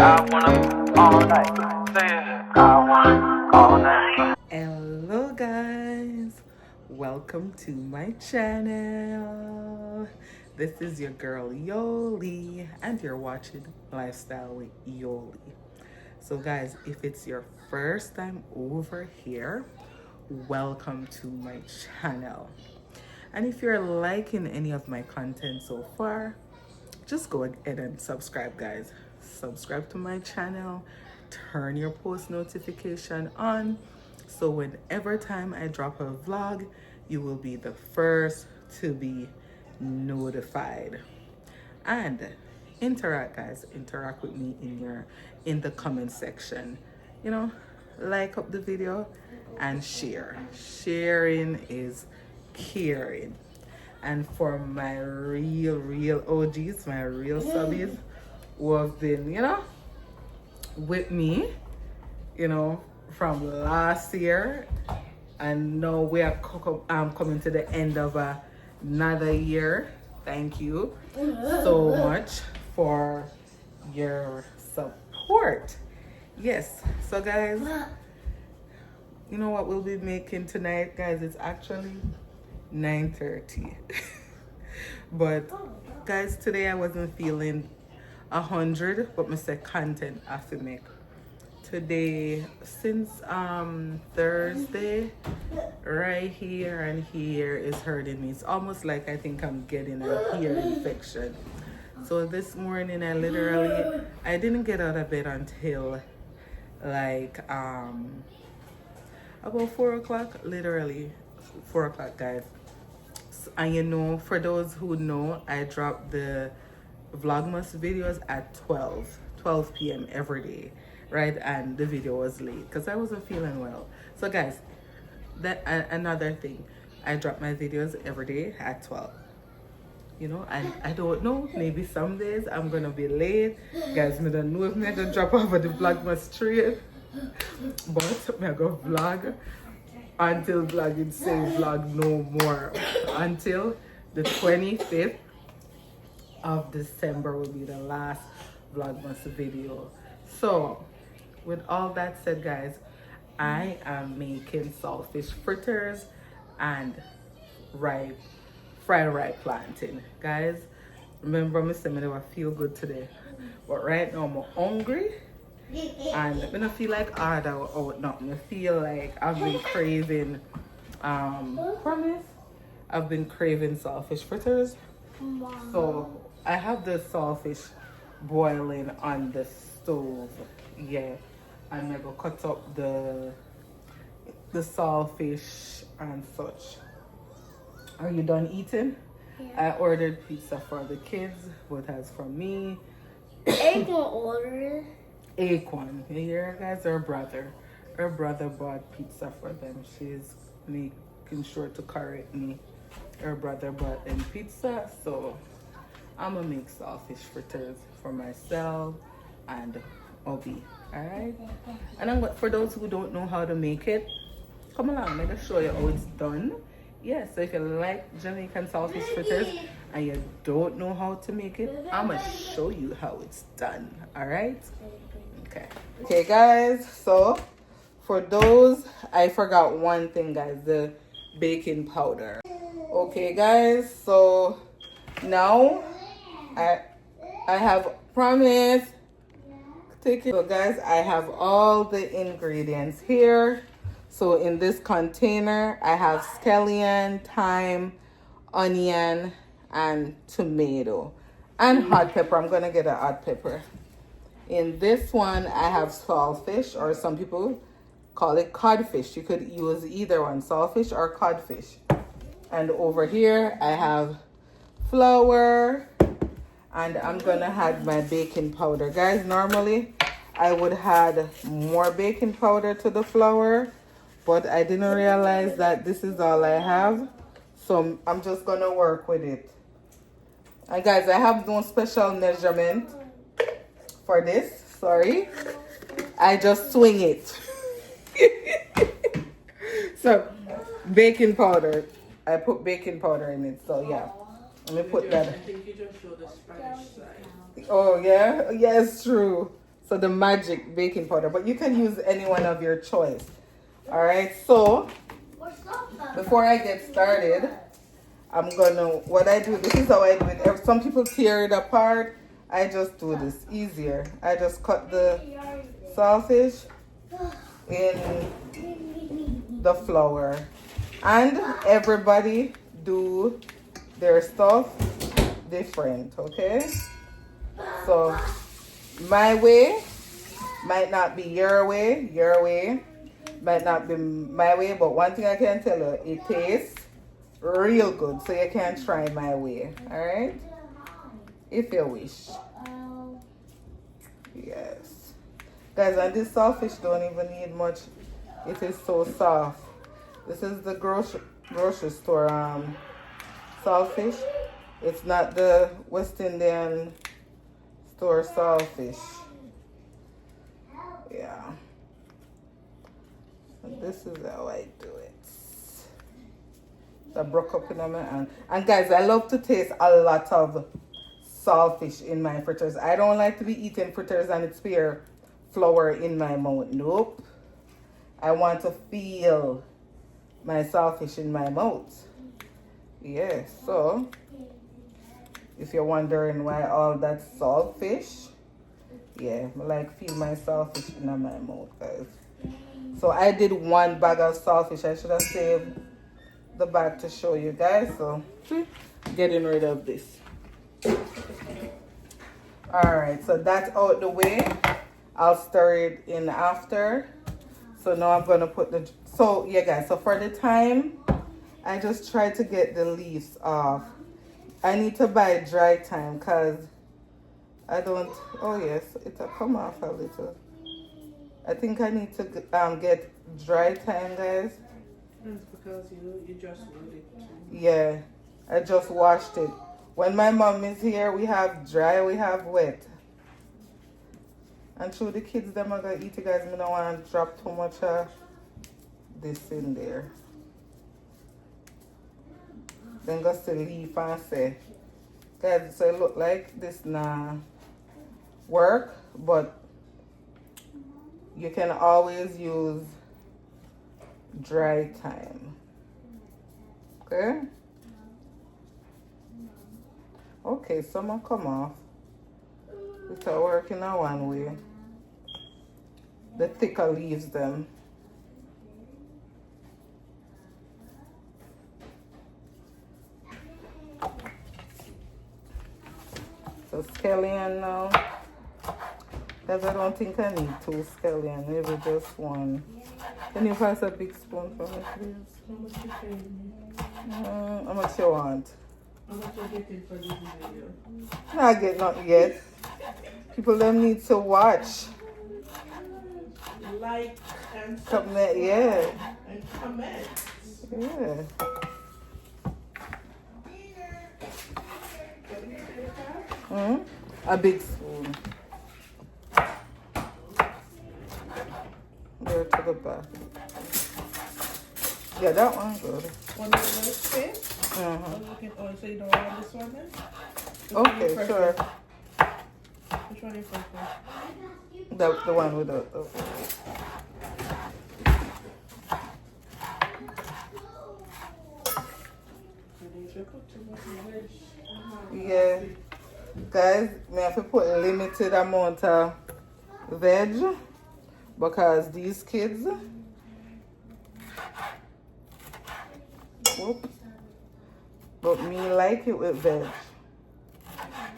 Hello guys, welcome to my channel. This is your girl Yoli and you're watching Lifestyle with Yoli. So guys, if it's your first time over here, welcome to my channel. And if you're liking any of my content so far, just go ahead and subscribe guys. Subscribe to my channel, turn your post notification on, so whenever time I drop a vlog, you will be the first to be notified. And interact guys, interact with me in the comment section. You know, like up the video and share. Sharing is caring. And for my real OGs, my real subbies who have been, with me, from last year, and now we are coming to the end of another year. Thank you so much for your support. Yes, so guys, you know what we'll be making tonight, guys? It's actually 9:30. But guys, today I wasn't feeling 100, but I said content I have to make today. Since Thursday, right here and here is hurting me. It's almost like I think I'm getting a ear infection. So this morning I didn't get out of bed until like about 4 o'clock, literally 4 o'clock guys. And for those who know, I drop the Vlogmas videos at 12 p.m. every day, right? And the video was late because I wasn't feeling well. So guys, that another thing, I drop my videos every day at 12. And I don't know, maybe some days I'm gonna be late. Guys, I don't know if I'm gonna drop over the Vlogmas straight, but I'm gonna vlog until vlogging say vlog no more, until the 25th of December will be the last Vlogmas video. So with all that said guys, I am making saltfish fritters and fried ripe plantain. Guys, remember me saying I feel good today, but right now I'm hungry and I don't feel like hard out nothing. I feel like I've been craving I've been craving saltfish fritters. So I have the saltfish boiling on the stove, yeah, and I'm gonna cut up the saltfish and such. Are you done eating? Yeah. I ordered pizza for the kids, but as for me, Acorn ordered. Acorn, you hear guys? Her brother bought pizza for them. She's making sure to correct me. Her brother bought them pizza, so I'm gonna make saltfish fritters for myself and Obi. All right. And for those who don't know how to make it, come along. Let me show you how it's done. Yeah, so if you like Jamaican saltfish fritters and you don't know how to make it, I'm gonna show you how it's done. All right. Okay guys, so for those, I forgot one thing guys, the baking powder. Okay guys, so now I have promised take it. So guys, I have all the ingredients here. So in this container I have scallion, thyme, onion and tomato and hot pepper. I'm gonna get a hot pepper. In this one I have saltfish, or some people call it codfish. You could use either one, saltfish or codfish. And over here I have flour, and I'm gonna add my baking powder. Guys, normally I would add more baking powder to the flour, but I didn't realize that this is all I have, so I'm just gonna work with it. And guys, I have no special measurement for this, sorry. I just swing it. So baking powder, I put baking powder in it, so yeah. Let me put that. I think you just showed the Spanish side. Oh yeah, yes, true. So the magic baking powder, but you can use any one of your choice. All right, so before I get started, what I do, this is how I do it. If some people tear it apart, I just do this easier. I just cut the saltfish in the flour. And everybody do their stuff different, okay? So my way might not be your way might not be my way, but one thing I can tell you, it tastes real good, so you can try my way, all right? If you wish. Yes. Guys, and this saltfish don't even need much. It is so soft. This is the grocery store saltfish. It's not the West Indian store saltfish. Yeah. And this is how I do it. I broke up in my hand. And guys, I love to taste a lot of saltfish in my fritters. I don't like to be eating fritters and it's pure flour in my mouth. Nope. I want to feel my saltfish in my mouth. Yeah, so if you're wondering why all that saltfish, yeah, I like feel my saltfish in my mouth, guys. So I did 1 bag of saltfish. I should have saved the bag to show you guys. So getting rid of this. Alright, so that's out the way. I'll stir it in after. So now I'm gonna put the, so yeah guys, so for the time I just try to get the leaves off. I need to buy dry thyme because I don't, oh yes, it'll come off a little. I think I need to get dry thyme, guys. That's because you just made it. Yeah, I just washed it. When my mom is here, we have dry, we have wet. And through the kids, them are gonna eat it, guys. I don't want to drop too much of this in there. Then go to leave and say, guys, so it look like this nah work, but you can always use dry thyme. Okay? Okay, some will come off. It's working in one way. The thicker leaves them. So scallion now. Because I don't think I need 2 scallion, maybe just 1. Can you pass a big spoon for me, please? How much you paying me? How much you want? How much you getting for this video? Not get nothing yet. People don't need to watch. Like and Comment, yeah. and comment. Yeah. A big spoon. There to the back. Yeah, that one good. One of those space? Oh, so you don't want this one then? Okay, sure. Which one you prefer? The one with the yeah. Guys, I have to put a limited amount of veg because these kids, whoop, but me like it with veg.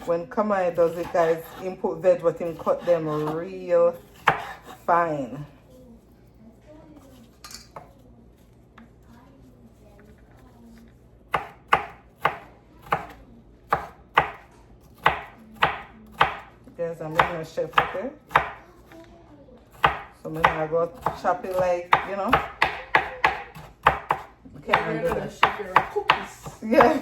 When Kamai does it, guys, him put veg, but him cut them real fine. Guys, I'm making a chef, okay? So I'm gonna go chop it like, you know. Can't do that. Yeah.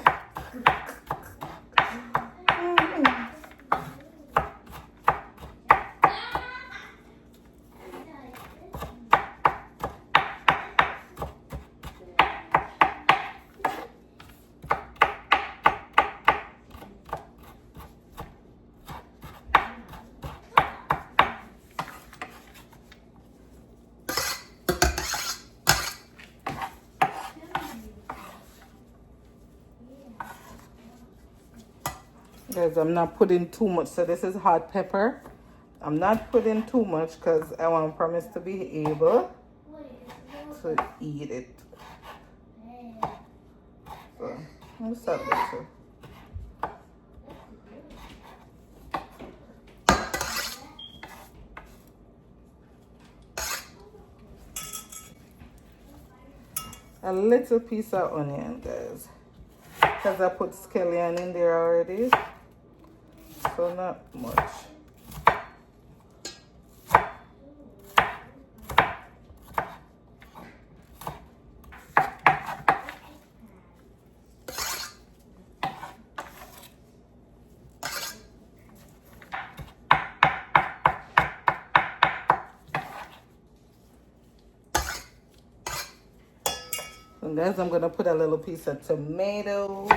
Guys, I'm not putting too much. So this is hot pepper. I'm not putting too much because I want Promise to be able to eat it. So I'll start this too. A little piece of onion, guys, because I put scallion in there already, so not much. And guys, I'm gonna put a little piece of tomato.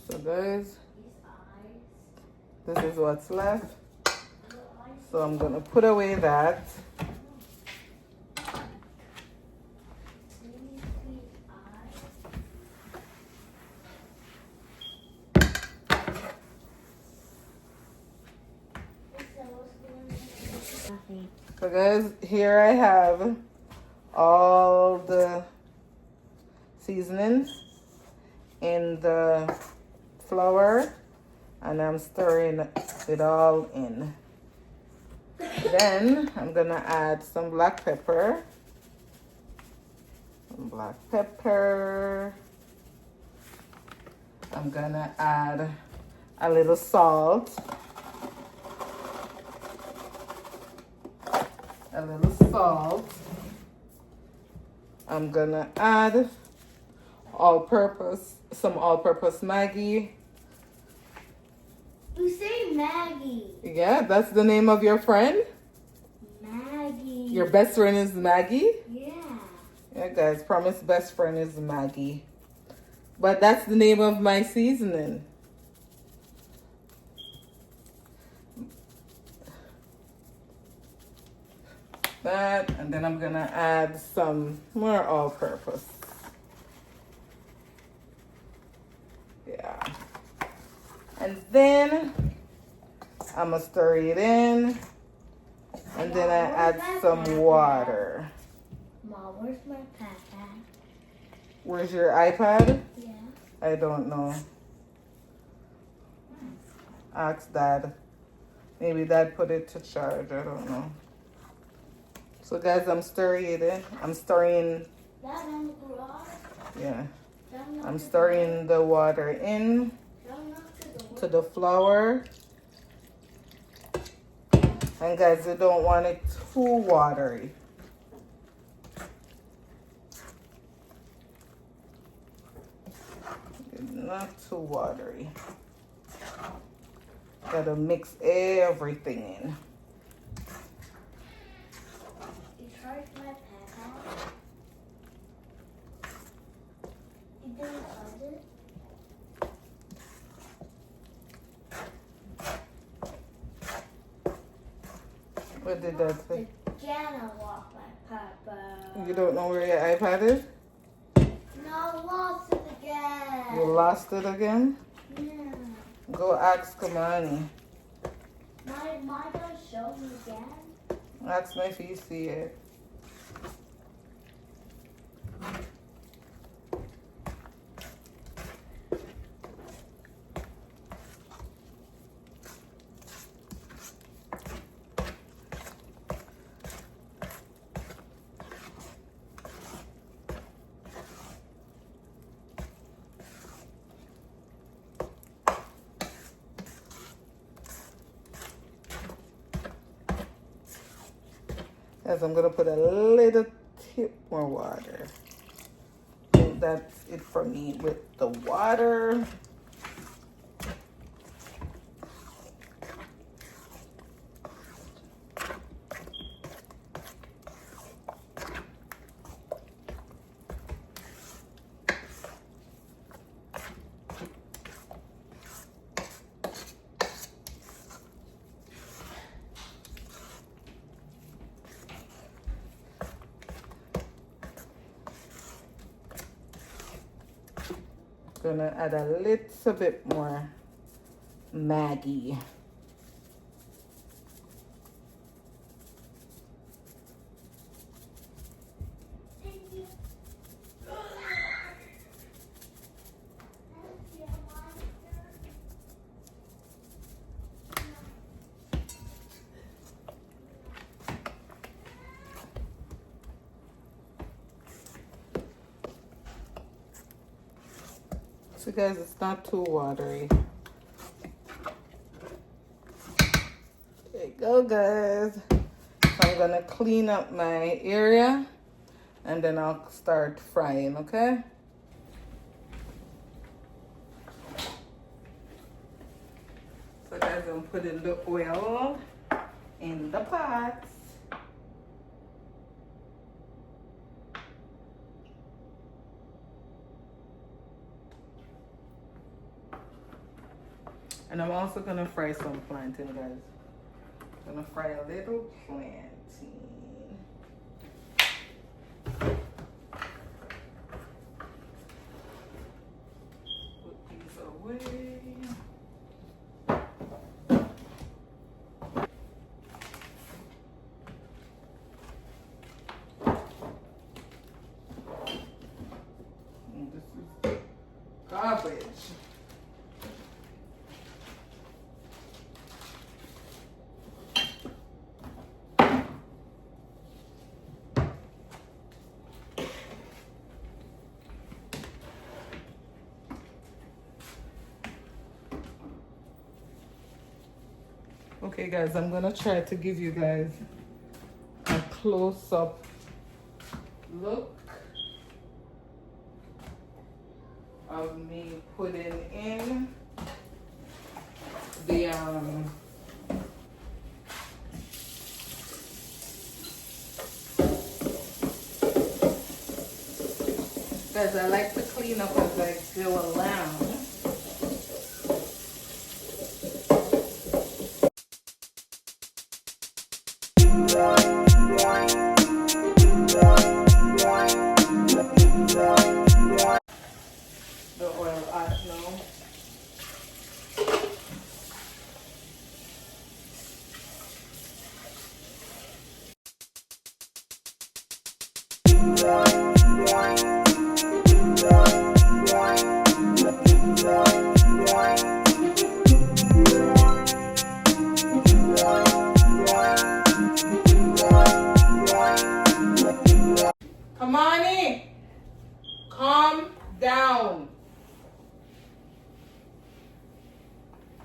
So guys, this is what's left. So I'm gonna put away that. So guys, here I have all the seasonings in the flour, and I'm stirring it all in. Then I'm gonna add some black pepper. Some black pepper. I'm gonna add a little salt. A little salt. I'm gonna add some all-purpose Maggi. You say Maggie. Yeah, that's the name of your friend? Maggie. Your best friend is Maggie? Yeah. Yeah, guys, Promise best friend is Maggie. But that's the name of my seasoning. That, and then I'm gonna add some more all-purpose. Yeah. And then I'm gonna stir it in, and then I add some water. Mom, where's my papa? Where's your iPad? Yeah. I don't know. Ask Dad. Maybe Dad put it to charge. I don't know. So guys, I'm stirring it in. I'm stirring. Dad, on the garage. Yeah. Dad, I'm stirring the water in to the flour. And guys, you don't want it too watery. Not too watery. Gotta mix everything in. You charged my papa? You didn't charge it? What did that say? Again, I lost my papa. You don't know where your iPad is? No, I lost it again. You lost it again? Yeah. Go ask Kamani. My dad showed me again. Ask me if you see it. Because I'm going to put a little tip more water. So that's it for me with the water. Gonna add a little bit more Maggi. So guys, it's not too watery. There you go, guys. So I'm gonna clean up my area and then I'll start frying, okay? So guys, I'm putting the oil in the pot. And I'm also gonna fry some plantain, guys. I'm gonna fry a little plantain. Put these away. And this is garbage. Okay guys, I'm gonna try to give you guys a close-up look of me putting in the guys, I like to clean up as I go along. The oil hot now. Come on in. Calm down.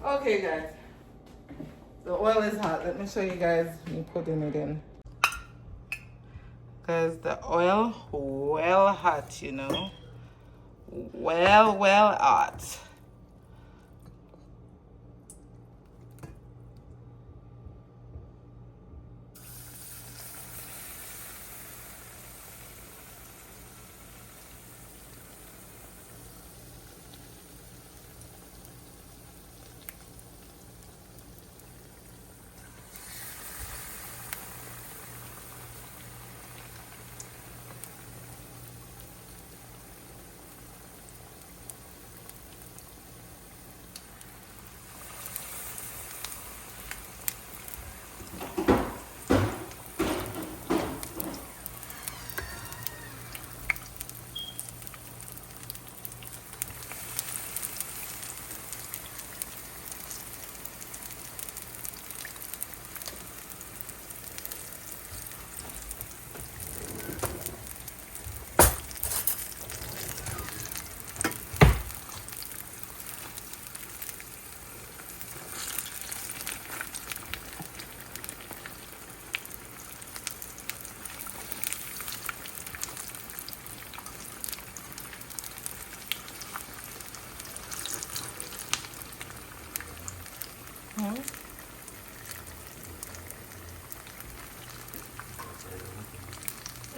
Okay guys, the oil is hot. Let me show you guys me putting it in. Guys, the oil well hot, you know. Well hot.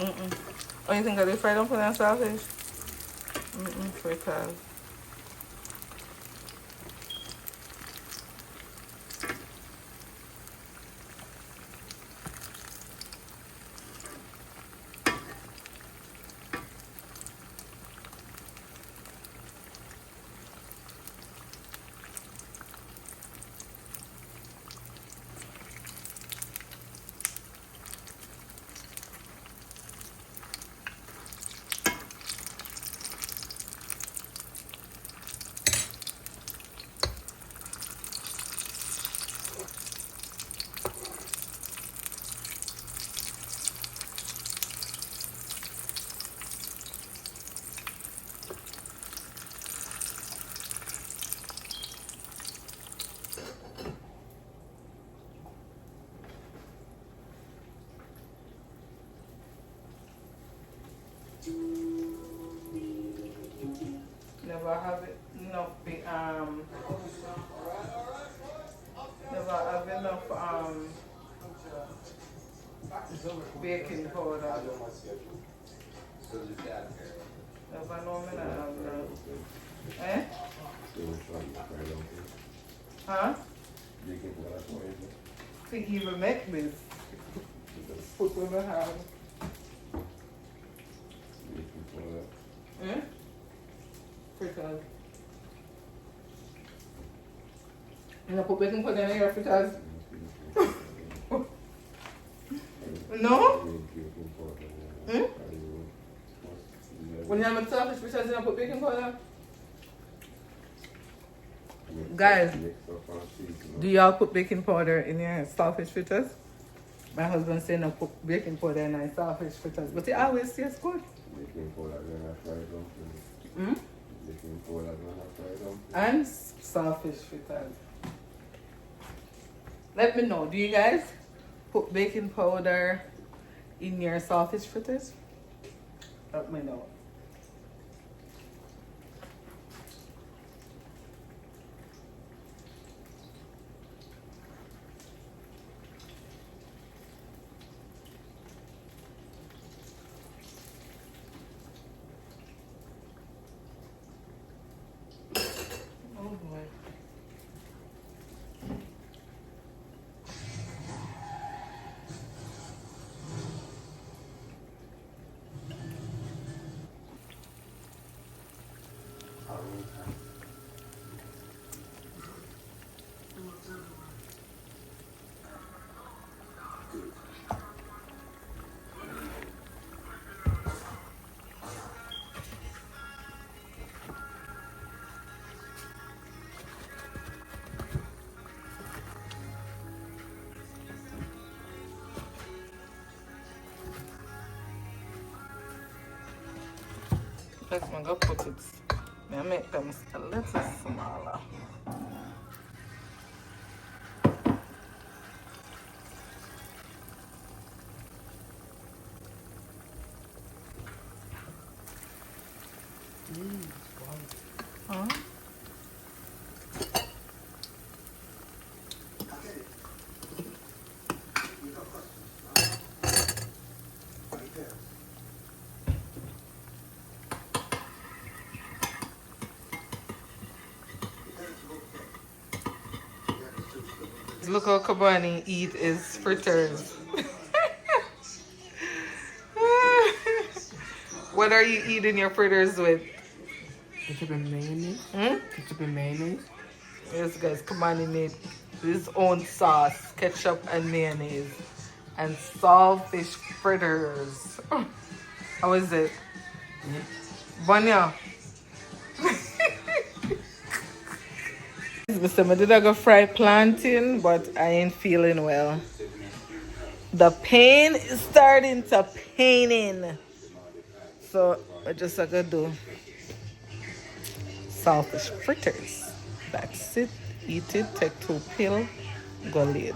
Oh, you think I did fried dumpling and saltfish? Fritters. Never have it enough never have enough baking powder. Never know me not have enough. Eh? Huh? Think even make this. Put on the house. Eh? Fritters. You know, put baking powder in your fritters? No? Hmm? When you have a saltfish fritters, you don't put baking powder? Guys, do y'all put baking powder in your saltfish fritters? My husband said no put baking powder in our saltfish fritters, but it always tastes good. Baking powder gonna fry dumplings. Hmm? Baking powder gonna fry dumplings. And saltfish fritters. Let me know, do you guys put baking powder in your saltfish fritters? Let me know. Oh boy. Let's go put it. I make them a little smaller. Huh? Look how Kabani eat his fritters. What are you eating your fritters with? Ketchup and mayonnaise. Hmm? Ketchup and mayonnaise. Yes, guys, Kabani made his own sauce, ketchup and mayonnaise, and saltfish fritters. How is it? Vanya. Mr. I did go fry plantain, but I ain't feeling well. The pain is starting to pain in. So I just gotta do saltfish fritters. That's it. Eat it, take 2 pills, go later.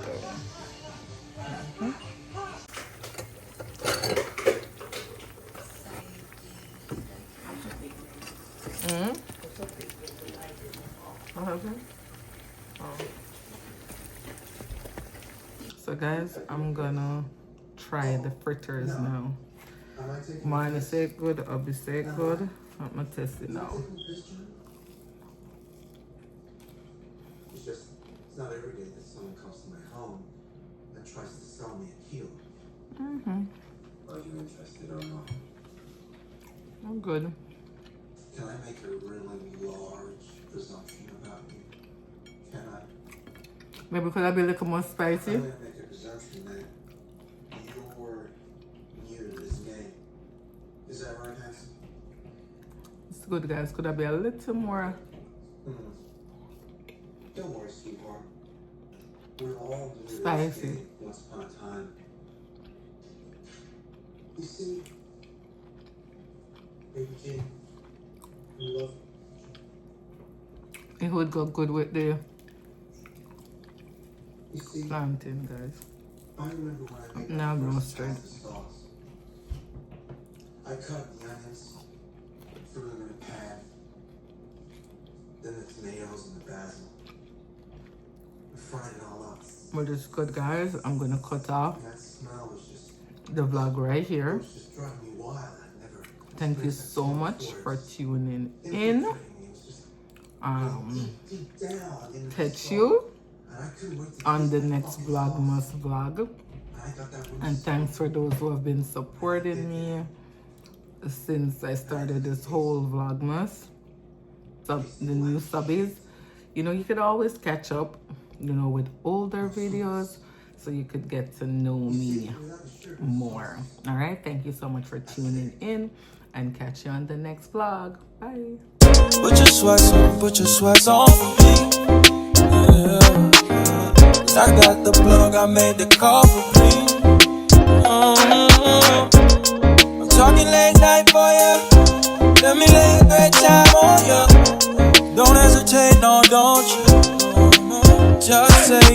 What happened? Oh. So guys, I'm gonna try the fritters now. Am I taking Mine a say it good, Abby say it good. I'm gonna test it now. It's just, it's not every day that someone comes to my home and tries to sell me a kill. Are you interested or not? I'm good. Can I make a really large presumption about you? Can I? Maybe could I be a little more I'm spicy? going to make a presumption that you're new to this game. Is that right, Hanson? It's good, guys. Could I be a little more? Don't worry, sweetheart. We're all new to this Spicy. game once upon a time. You see, baby Jane, you love It would go good with the You see, plantain, guys. I remember when I made Now my go first straight. pasta sauce. I cut the onions, threw them in a pan, then the tomatoes and the basil. I fried it all up. But it's good, guys. I'm gonna cut off And that smell was just, the vlog right it here. was just driving me wild. I'd never Thank you experienced that so smell much before. for It was tuning in. infiltrating me. It was just deep down in the Catch soul. you And I couldn't wait to on taste the that next fucking Vlogmas sauce. vlog. And I thought that was And so thanks for good. those who have been supporting me since I started this whole Vlogmas. The new subbies. You know, you could always catch up, you know, with older videos so you could get to know me more. All right. Thank you so much for tuning in and catch you on the next vlog. Bye. Put your sweats on for me. Yeah. 'Cause I got the plug, I made the call for me. I'm talking late night for ya. Let me lay a great time on ya. Don't hesitate, no, don't you? Just say